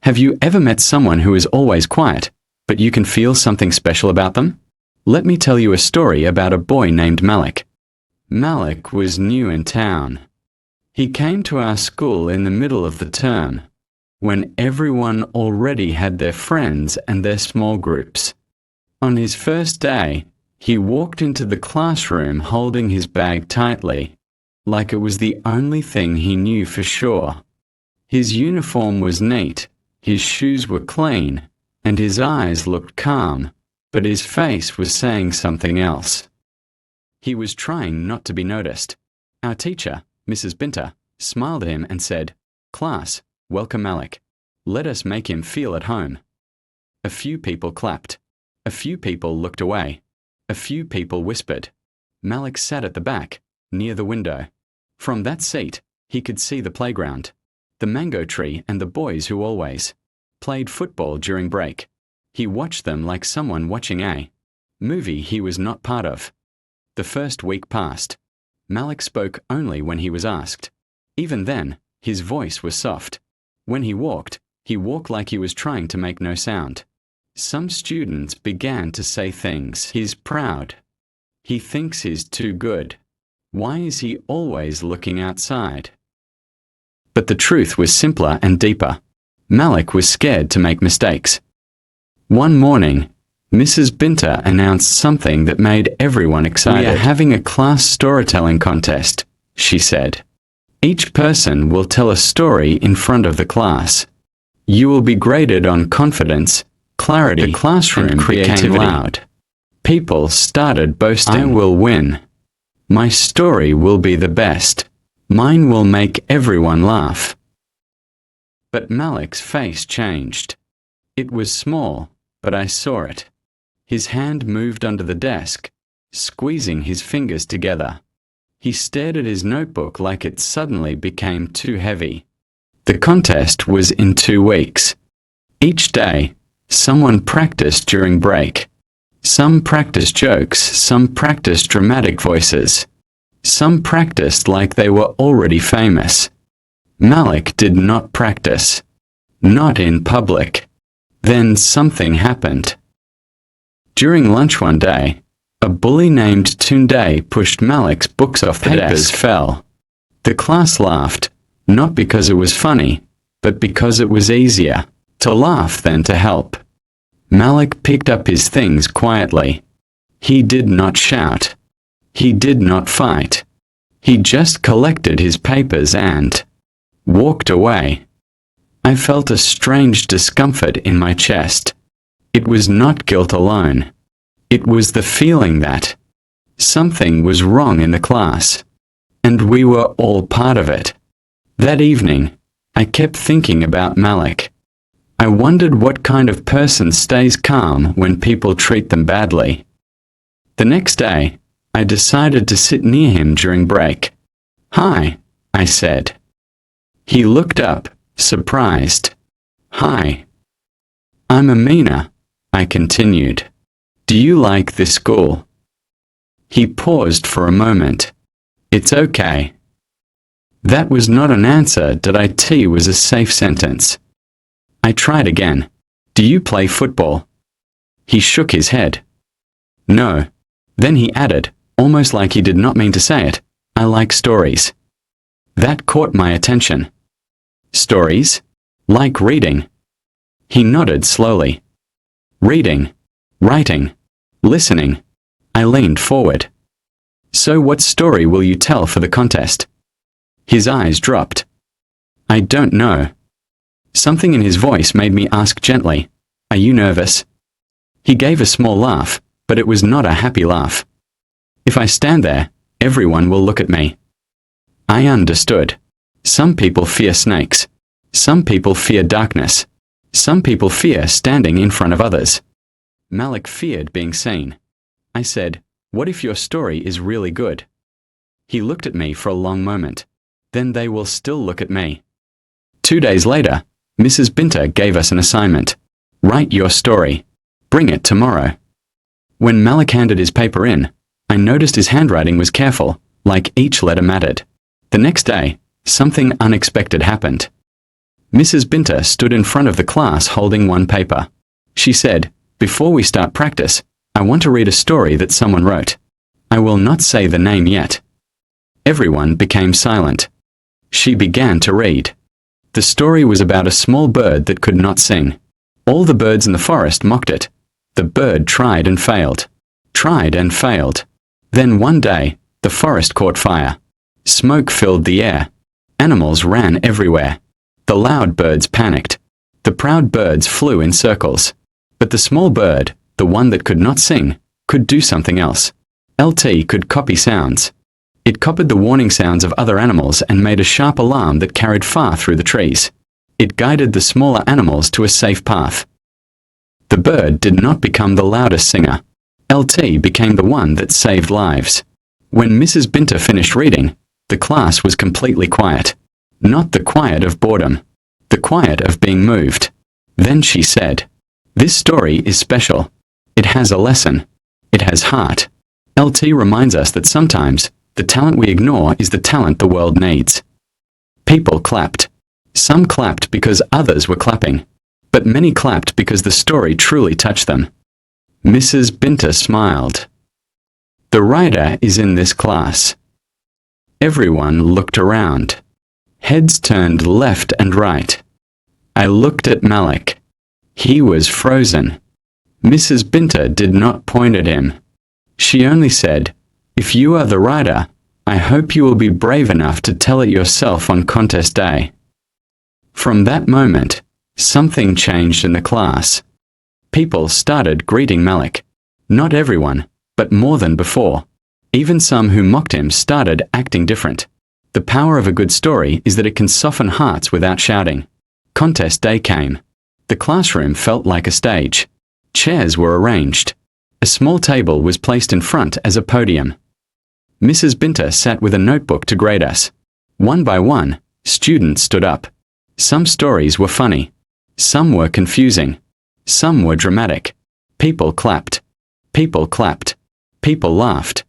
Have you ever met someone who is always quiet, but you can feel something special about them? Let me tell you a story about a boy named Malik. Malik was new in town. He came to our school in the middle of the term, when everyone already had their friends and their small groups. On his first day, he walked into the classroom holding his bag tightly, like it was the only thing he knew for sure. His uniform was neat, his shoes were clean, and his eyes looked calm, but his face was saying something else. He was trying not to be noticed. Our teacher, Mrs. Binter, smiled at him and said, "Class, welcome Malik. Let us make him feel at home." A few people clapped. A few people looked away. A few people whispered. Malik sat at the back, near the window. From that seat, he could see the playground, the mango tree and the boys who always played football during break. He watched them like someone watching a movie he was not part of. The first week passed. Malik spoke only when he was asked. Even then, his voice was soft. When he walked like he was trying to make no sound. Some students began to say things. He's proud. He thinks he's too good. Why is he always looking outside? But the truth was simpler and deeper. Malik was scared to make mistakes. One morning, Mrs. Binter announced something that made everyone excited. "We are having a class storytelling contest," she said. "Each person will tell a story in front of the class. You will be graded on confidence, clarity, the classroom and creativity." Became loud. People started boasting. "I will win. My story will be the best. Mine will make everyone laugh." But Malik's face changed. It was small, but I saw it. His hand moved under the desk, squeezing his fingers together. He stared at his notebook like it suddenly became too heavy. The contest was in 2 weeks. Each day, someone practiced during break. Some practiced jokes, some practiced dramatic voices. Some practiced like they were already famous. Malik did not practice. Not in public. Then something happened. During lunch one day, a bully named Tunde pushed Malik's books off the desk. Papers fell. The class laughed, not because it was funny, but because it was easier to laugh than to help. Malik picked up his things quietly. He did not shout. He did not fight. He just collected his papers and walked away. I felt a strange discomfort in my chest. It was not guilt alone. It was the feeling that something was wrong in the class, and we were all part of it. That evening, I kept thinking about Malik. I wondered what kind of person stays calm when people treat them badly. The next day, I decided to sit near him during break. "Hi," I said. He looked up, surprised. "Hi." "I'm Amina," I continued. "Do you like this school?" He paused for a moment. "It's okay." That was not an answer that I tell was a safe sentence. I tried again. "Do you play football?" He shook his head. "No." Then he added, almost like he did not mean to say it, "I like stories." That caught my attention. "Stories? Like reading?" He nodded slowly. "Reading, writing, listening." I leaned forward. "So what story will you tell for the contest?" His eyes dropped. "I don't know." Something in his voice made me ask gently, "Are you nervous?" He gave a small laugh, but it was not a happy laugh. "If I stand there, everyone will look at me." I understood. Some people fear snakes. Some people fear darkness. Some people fear standing in front of others. Malik feared being seen. I said, "What if your story is really good?" He looked at me for a long moment. "Then they will still look at me." 2 days later, Mrs. Binter gave us an assignment. "Write your story. Bring it tomorrow." When Malik handed his paper in, I noticed his handwriting was careful, like each letter mattered. The next day, something unexpected happened. Mrs. Binter stood in front of the class holding one paper. She said, "Before we start practice, I want to read a story that someone wrote. I will not say the name yet." Everyone became silent. She began to read. The story was about a small bird that could not sing. All the birds in the forest mocked it. The bird tried and failed. Tried and failed. Then one day, the forest caught fire. Smoke filled the air. Animals ran everywhere. The loud birds panicked. The proud birds flew in circles. But the small bird, the one that could not sing, could do something else. LT could copy sounds. It copied the warning sounds of other animals and made a sharp alarm that carried far through the trees. It guided the smaller animals to a safe path. The bird did not become the loudest singer. LT became the one that saved lives. When Mrs. Binter finished reading, the class was completely quiet. Not the quiet of boredom. The quiet of being moved. Then she said, "This story is special. It has a lesson. It has heart." LT reminds us that sometimes, the talent we ignore is the talent the world needs. People clapped. Some clapped because others were clapping. But many clapped because the story truly touched them. Mrs. Binter smiled. "The writer is in this class." Everyone looked around. Heads turned left and right. I looked at Malik. He was frozen. Mrs. Binter did not point at him. She only said, "If you are the writer, I hope you will be brave enough to tell it yourself on contest day." From that moment, something changed in the class. People started greeting Malik. Not everyone, but more than before. Even some who mocked him started acting different. The power of a good story is that it can soften hearts without shouting. Contest day came. The classroom felt like a stage. Chairs were arranged. A small table was placed in front as a podium. Mrs. Binter sat with a notebook to grade us. One by one, students stood up. Some stories were funny. Some were confusing. Some were dramatic. People clapped. People clapped. People laughed.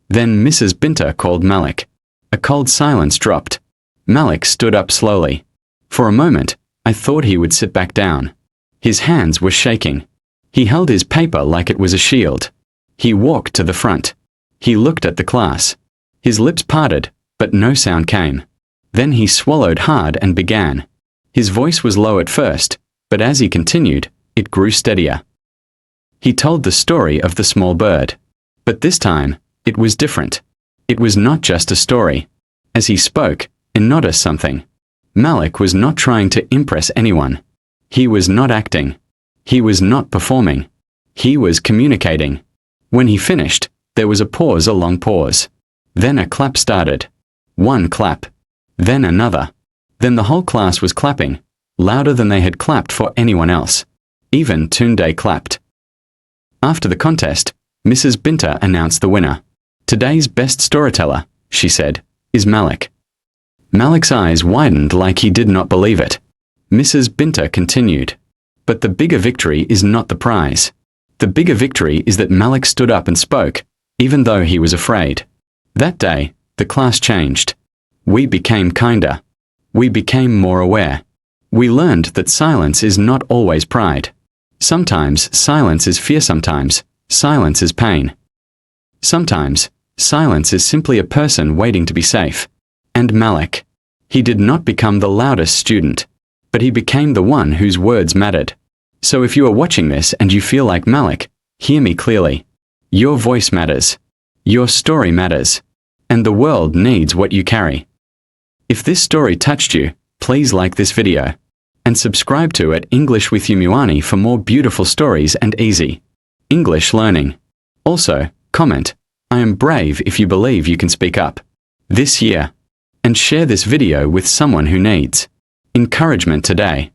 Then Mrs. Binter called Malik. A cold silence dropped. Malik stood up slowly. For a moment, I thought he would sit back down. His hands were shaking. He held his paper like it was a shield. He walked to the front. He looked at the class. His lips parted, but no sound came. Then he swallowed hard and began. His voice was low at first, but as he continued, it grew steadier. He told the story of the small bird. But this time, it was different. It was not just a story. As he spoke, he noticed something. Malik was not trying to impress anyone. He was not acting. He was not performing. He was communicating. When he finished, there was a pause, a long pause. Then a clap started. One clap. Then another. Then the whole class was clapping, louder than they had clapped for anyone else. Even Tunde clapped. After the contest, Mrs. Binter announced the winner. "Today's best storyteller," she said, "is Malik." Malik's eyes widened like he did not believe it. Mrs. Binter continued, "But the bigger victory is not the prize. The bigger victory is that Malik stood up and spoke, even though he was afraid. That day, the class changed. We became kinder. We became more aware. We learned that silence is not always pride. Sometimes silence is fear, sometimes silence is pain. Sometimes silence is simply a person waiting to be safe. And Malik. He did not become the loudest student, but he became the one whose words mattered. So if you are watching this and you feel like Malik, hear me clearly. Your voice matters. Your story matters. And the world needs what you carry. If this story touched you, please like this video. And subscribe to English with Yumuani for more beautiful stories and easy English learning. Also, comment, "I am brave if you believe you can speak up." This year. And share this video with someone who needs encouragement today.